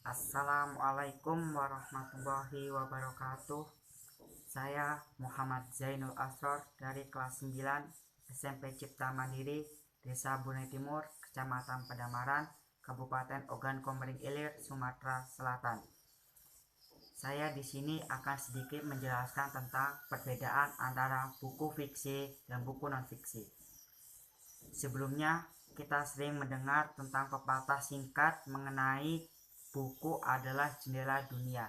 Assalamualaikum warahmatullahi wabarakatuh. Saya Muhammad Zainul Asror dari kelas 9 SMP Cipta Mandiri, Desa Bunai Timur, Kecamatan Pedamaran, Kabupaten Ogan Komering Ilir, Sumatera Selatan. Saya di sini akan sedikit menjelaskan tentang perbedaan antara buku fiksi dan buku non-fiksi. Sebelumnya, kita sering mendengar tentang pepatah singkat mengenai buku adalah jendela dunia.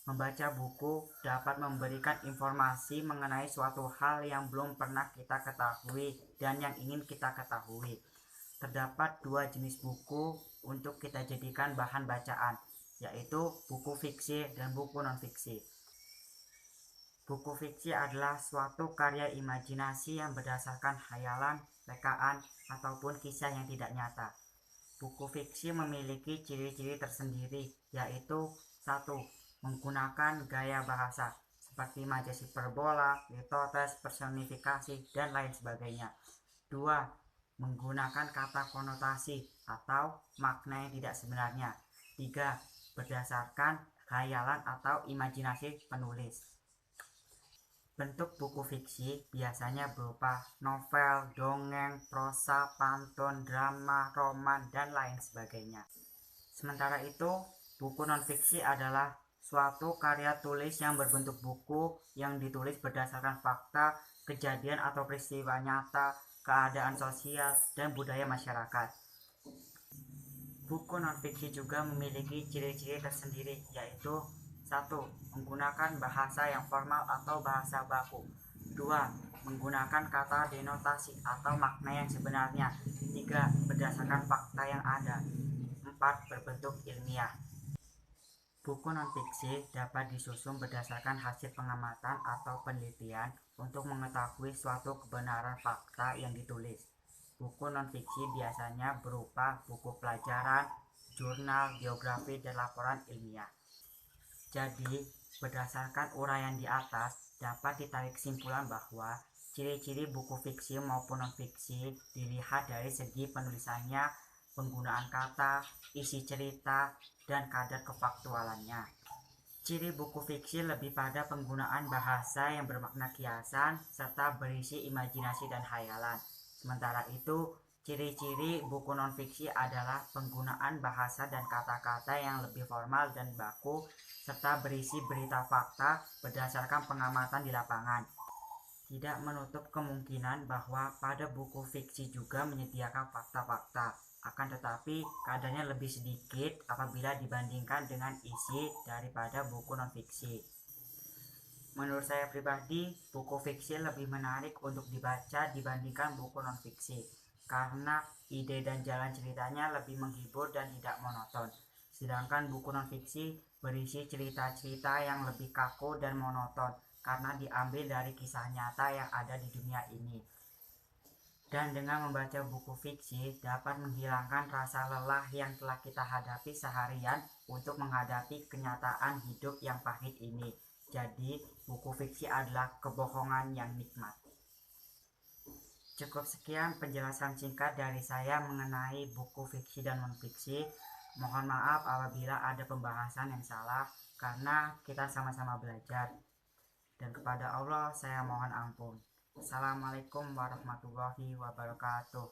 Membaca buku dapat memberikan informasi mengenai suatu hal yang belum pernah kita ketahui dan yang ingin kita ketahui. Terdapat dua jenis buku untuk kita jadikan bahan bacaan, yaitu buku fiksi dan buku non-fiksi. Buku fiksi adalah suatu karya imajinasi yang berdasarkan khayalan, rekaan, ataupun kisah yang tidak nyata. Buku fiksi memiliki ciri-ciri tersendiri, yaitu 1. Menggunakan gaya bahasa seperti majas hiperbola, litotes, personifikasi, dan lain sebagainya. 2. Menggunakan kata konotasi atau makna yang tidak sebenarnya. 3. Berdasarkan khayalan atau imajinasi penulis. Bentuk buku fiksi biasanya berupa novel, dongeng, prosa, pantun, drama, roman, dan lain sebagainya. Sementara itu, buku non-fiksi adalah suatu karya tulis yang berbentuk buku yang ditulis berdasarkan fakta, kejadian atau peristiwa nyata, keadaan sosial, dan budaya masyarakat. Buku non-fiksi juga memiliki ciri-ciri tersendiri, yaitu 1. Menggunakan bahasa yang formal atau bahasa baku. 2. Menggunakan kata denotasi atau makna yang sebenarnya. 3. Berdasarkan fakta yang ada. 4. Berbentuk ilmiah. Buku non-fiksi dapat disusun berdasarkan hasil pengamatan atau penelitian untuk mengetahui suatu kebenaran fakta yang ditulis. Buku non-fiksi biasanya berupa buku pelajaran, jurnal, geografi, dan laporan ilmiah. Jadi, berdasarkan uraian di atas, dapat ditarik kesimpulan bahwa ciri-ciri buku fiksi maupun non-fiksi dilihat dari segi penulisannya, penggunaan kata, isi cerita, dan kadar kefaktualannya. Ciri buku fiksi lebih pada penggunaan bahasa yang bermakna kiasan serta berisi imajinasi dan khayalan. Sementara itu, ciri-ciri buku non-fiksi adalah penggunaan bahasa dan kata-kata yang lebih formal dan baku serta berisi berita fakta berdasarkan pengamatan di lapangan. Tidak menutup kemungkinan bahwa pada buku fiksi juga menyediakan fakta-fakta, akan tetapi kadarnya lebih sedikit apabila dibandingkan dengan isi daripada buku non-fiksi. Menurut saya pribadi, buku fiksi lebih menarik untuk dibaca dibandingkan buku non-fiksi, karena ide dan jalan ceritanya lebih menghibur dan tidak monoton. Sedangkan buku non-fiksi berisi cerita-cerita yang lebih kaku dan monoton karena diambil dari kisah nyata yang ada di dunia ini. Dan dengan membaca buku fiksi dapat menghilangkan rasa lelah yang telah kita hadapi seharian untuk menghadapi kenyataan hidup yang pahit ini. Jadi, buku fiksi adalah kebohongan yang nikmat. Cukup sekian penjelasan singkat dari saya mengenai buku fiksi dan non-fiksi. Mohon maaf apabila ada pembahasan yang salah, karena kita sama-sama belajar. Dan kepada Allah saya mohon ampun. Assalamualaikum warahmatullahi wabarakatuh.